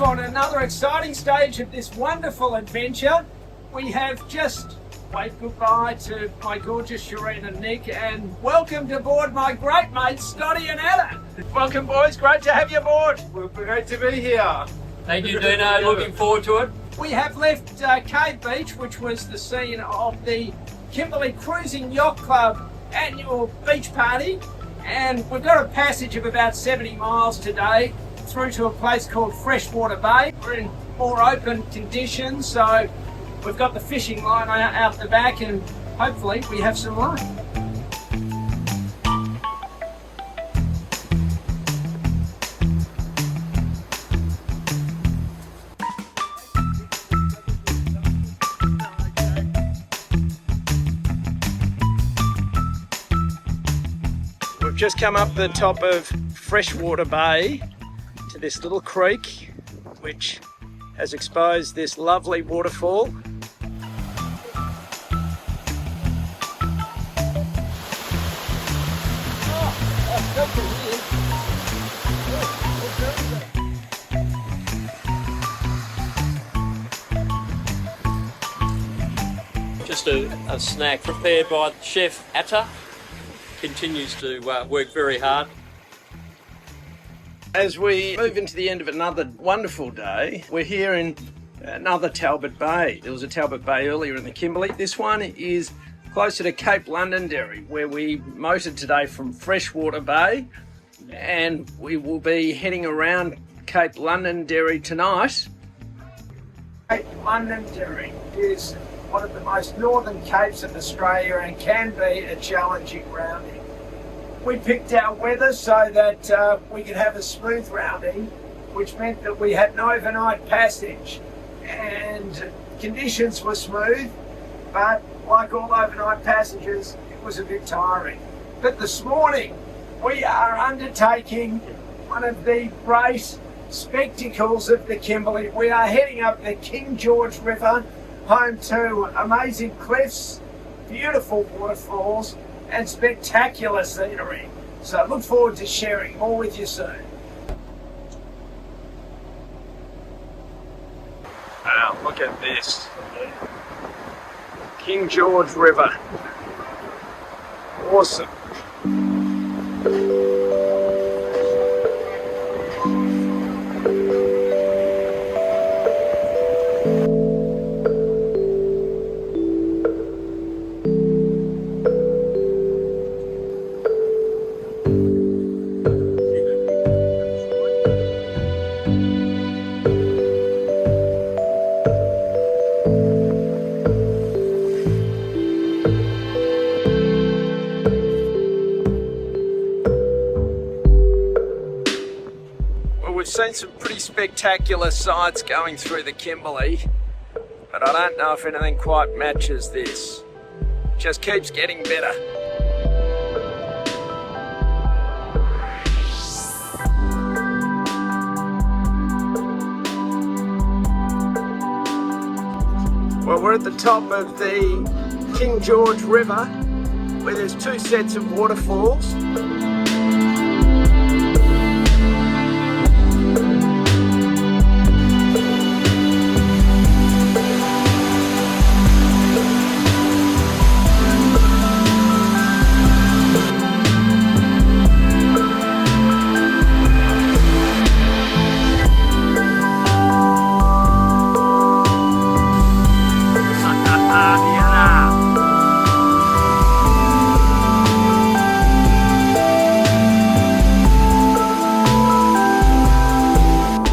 off on another exciting stage of this wonderful adventure. We have just waved goodbye to my gorgeous Shireen and Nick, and welcomed aboard my great mates Scotty and Anna. Welcome boys, great to have you aboard. We're great to be here. Thank you, Dino. Looking forward to it. We have left Cave Beach, which was the scene of the Kimberley Cruising Yacht Club annual beach party, and we've got a passage of about 70 miles today through to a place called Freshwater Bay. We're in more open conditions, so we've got the fishing line out the back, and hopefully we have some luck. We've just come up the top of Freshwater Bay to this little creek which has exposed this lovely waterfall. Just a snack prepared by Chef Atta. Continues to work very hard. As we move into the end of another wonderful day, we're here in another Talbot Bay. There was a Talbot Bay earlier in the Kimberley. This one is closer to Cape Londonderry, where we motored today from Freshwater Bay, and we will be heading around Cape Londonderry tonight. Cape Londonderry is one of the most northern capes of Australia and can be a challenging rounding. We picked our weather so that we could have a smooth rounding, which meant that we had an overnight passage, and conditions were smooth, but like all overnight passages, it was a bit tiring. But this morning we are undertaking one of the great spectacles of the Kimberley. We are heading up the King George River, home to amazing cliffs, beautiful waterfalls and spectacular scenery. So I look forward to sharing more with you soon. Wow, look at this. King George River. Awesome. We've seen some pretty spectacular sights going through the Kimberley, but I don't know if anything quite matches this. Just keeps getting better. Well, we're at the top of the King George River, where there's two sets of waterfalls.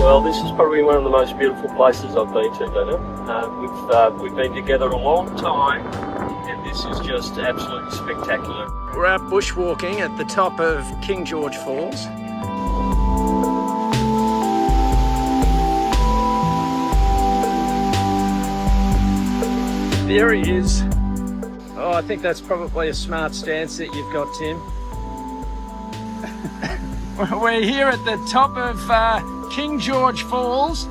Well, this is probably one of the most beautiful places I've been to, Dino. We've been together a long time, and this is just absolutely spectacular. We're out bushwalking at the top of King George Falls. There he is. Oh, I think that's probably a smart stance that you've got, Tim. We're here at the top of King George Falls,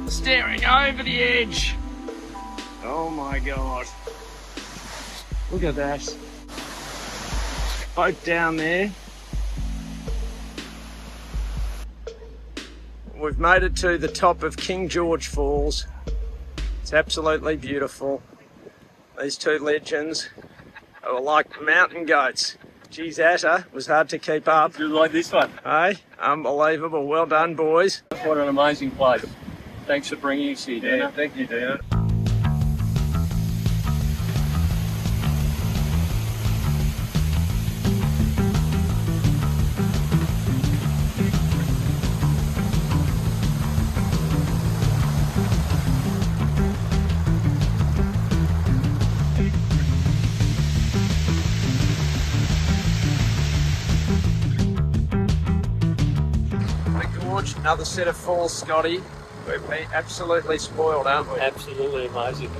staring over the edge. Oh my God. Look at that. Boat down there. We've made it to the top of King George Falls. It's absolutely beautiful. These two legends are like mountain goats. Geez, Atta was hard to keep up. You like this one? Hey, unbelievable. Well done, boys. What an amazing place. Thanks for bringing us here, Dana. Thank you, Dana. Another set of falls, Scotty. We've been absolutely spoiled, aren't we? Absolutely amazing.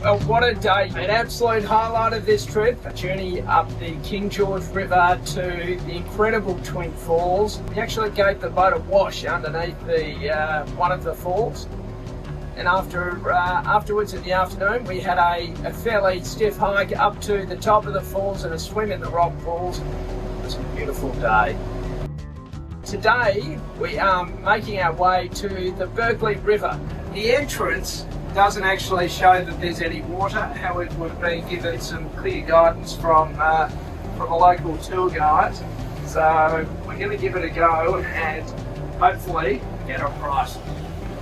Well, what a day. An absolute highlight of this trip. A journey up the King George River to the incredible Twin Falls. We actually gave the boat a wash underneath the one of the falls. And afterwards in the afternoon, we had a fairly stiff hike up to the top of the falls and a swim in the rock pools. It was a beautiful day. Today, we are making our way to the Berkeley River. The entrance doesn't actually show that there's any water. However, we've been given some clear guidance from a local tour guide. So we're going to give it a go and hopefully get a price.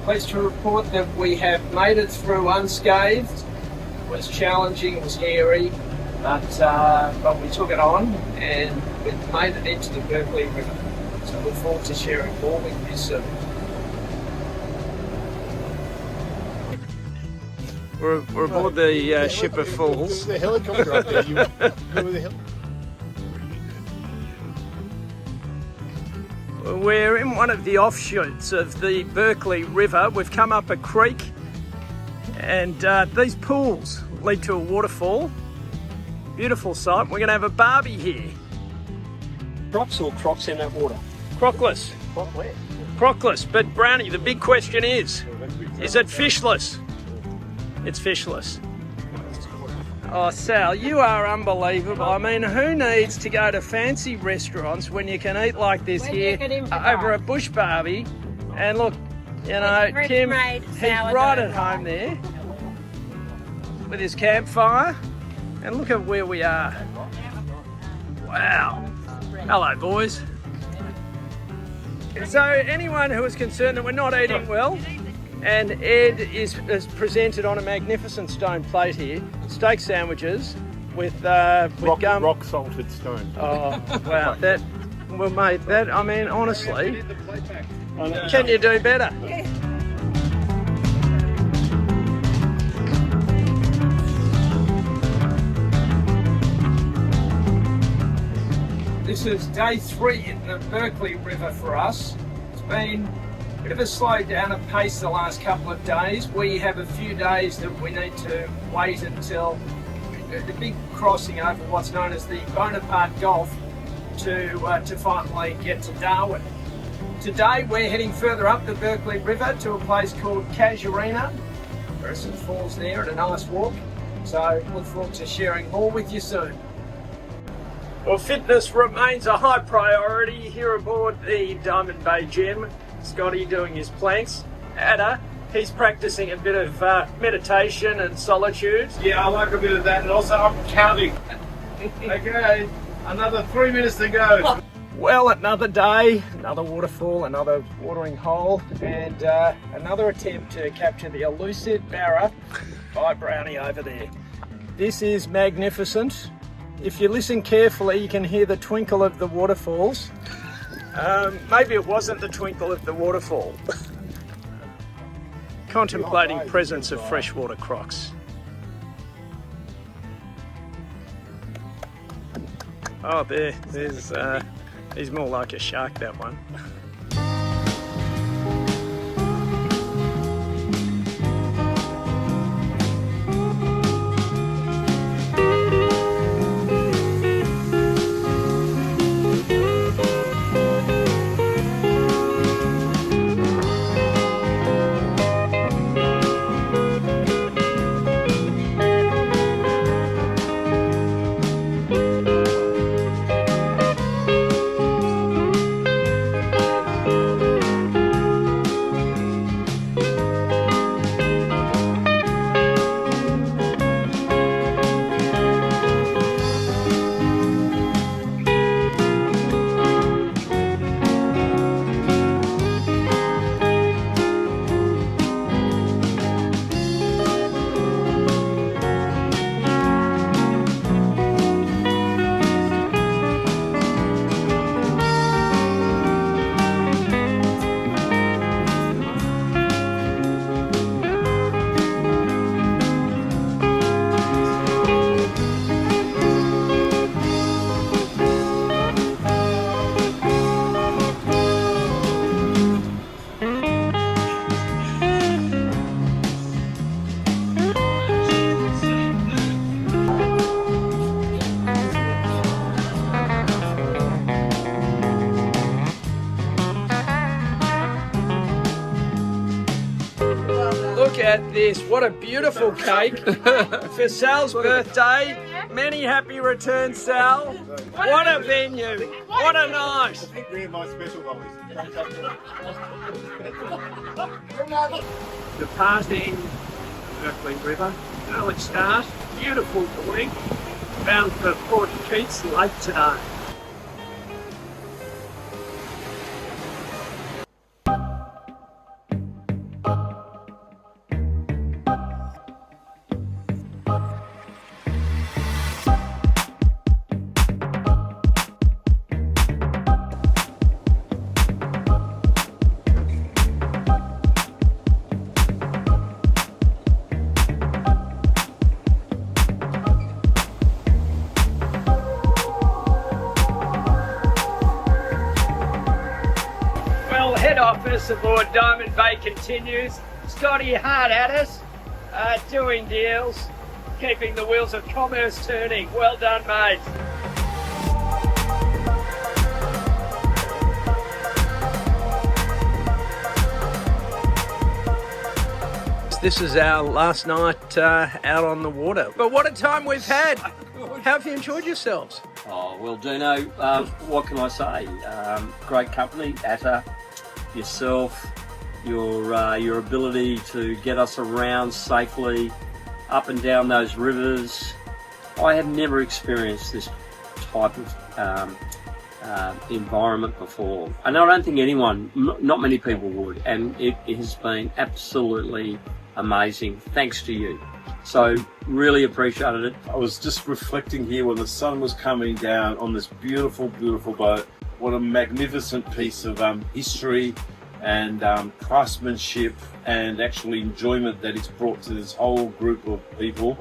Pleased to report that we have made it through unscathed. It was challenging, it was hairy, but we took it on and we've made it into the Berkeley River. So look forward to sharing more with you soon. We're aboard the ship of Fools. There's a helicopter up there. Who the hell? We're in one of the offshoots of the Berkeley River. We've come up a creek and these pools lead to a waterfall. Beautiful sight. We're going to have a barbie here. Crocs or crocs in that water? Crockless. Croc where? Crockless. But Brownie, the big question is it fishless? It's fishless. Oh, Sal, you are unbelievable. I mean, who needs to go to fancy restaurants when you can eat like this here over a bush barbie? And look, you know, Kim, he's right at home there with his campfire. And look at where we are. Wow. Hello, boys. So anyone who is concerned that we're not eating well, and Ed is presented on a magnificent stone plate here, steak sandwiches with gum. Rock salted stone. Oh, wow. That, well, mate, that, I mean, honestly, can you do better? This is day 3 in the Berkeley River for us. It's been a bit of a slow down of pace the last couple of days. We have a few days that we need to wait until the big crossing over what's known as the Bonaparte Gulf to finally get to Darwin. Today we're heading further up the Berkeley River to a place called Casuarina. There are some falls there and a nice walk. So look forward to sharing more with you soon. Well, fitness remains a high priority here aboard the Diamond Bay Gym. Scotty doing his planks. Atta, he's practicing a bit of meditation and solitude. Yeah, I like a bit of that, and also I'm counting. Okay, another 3 minutes to go. Well, another day, another waterfall, another watering hole, and another attempt to capture the elusive barra by Brownie over there. This is magnificent. If you listen carefully, you can hear the twinkle of the waterfalls. Maybe it wasn't the twinkle of the waterfall. Contemplating presence of freshwater crocs. Oh, there's he's more like a shark, that one. at this. What a beautiful cake for Sal's birthday. Many happy returns, Sal. What a venue. What a night. I think they're my special lollies. Departing Berkeley River. Early start. Beautiful morning. Bound for Port Keats late today. Head office aboard Diamond Bay continues. Scotty hard at us, doing deals, keeping the wheels of commerce turning. Well done, mate. This is our last night out on the water. But what a time we've had. How have you enjoyed yourselves? Oh, well, Dino, what can I say? Great company, Atta, yourself, your ability to get us around safely, up and down those rivers. I have never experienced this type of environment before. And I don't think anyone, not many people would. And it has been absolutely amazing, thanks to you. So really appreciated it. I was just reflecting here when the sun was coming down on this beautiful, beautiful boat. What a magnificent piece of history and craftsmanship and actually enjoyment that it's brought to this whole group of people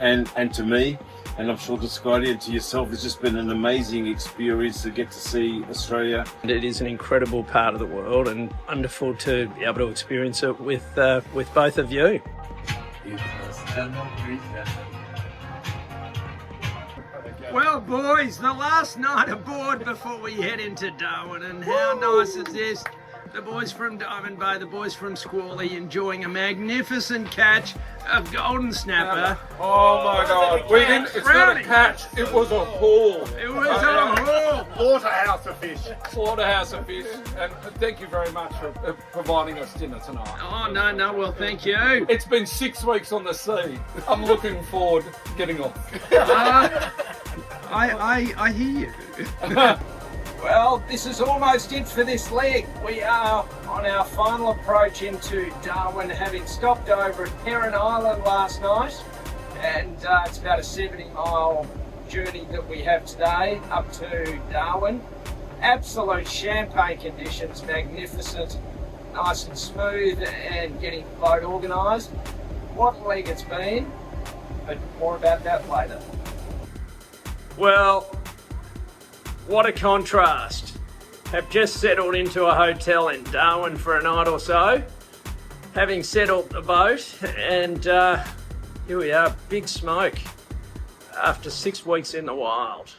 and to me, and I'm sure to Scotty and to yourself. It's just been an amazing experience to get to see Australia. It is an incredible part of the world and wonderful to be able to experience it with both of you. Well, boys, the last night aboard before we head into Darwin, and how nice is this? The boys from Diamond Bay, the boys from Squally enjoying a magnificent catch of golden snapper. Oh my God! We didn't. It's not a catch. It was a haul. It was a haul. Slaughterhouse of fish. Slaughterhouse of fish, and thank you very much for providing us dinner tonight. Oh, no, well, thank you. It's been 6 weeks on the sea. I'm looking forward to getting off. I hear you. Well, this is almost it for this leg. We are on our final approach into Darwin, having stopped over at Heron Island last night, and it's about a 70-mile journey that we have today up to Darwin. Absolute champagne conditions, magnificent, nice and smooth, and getting the boat organised. What a leg it's been, but more about that later. Well, what a contrast. Have just settled into a hotel in Darwin for a night or so, having settled the boat, and here we are, big smoke after 6 weeks in the wild.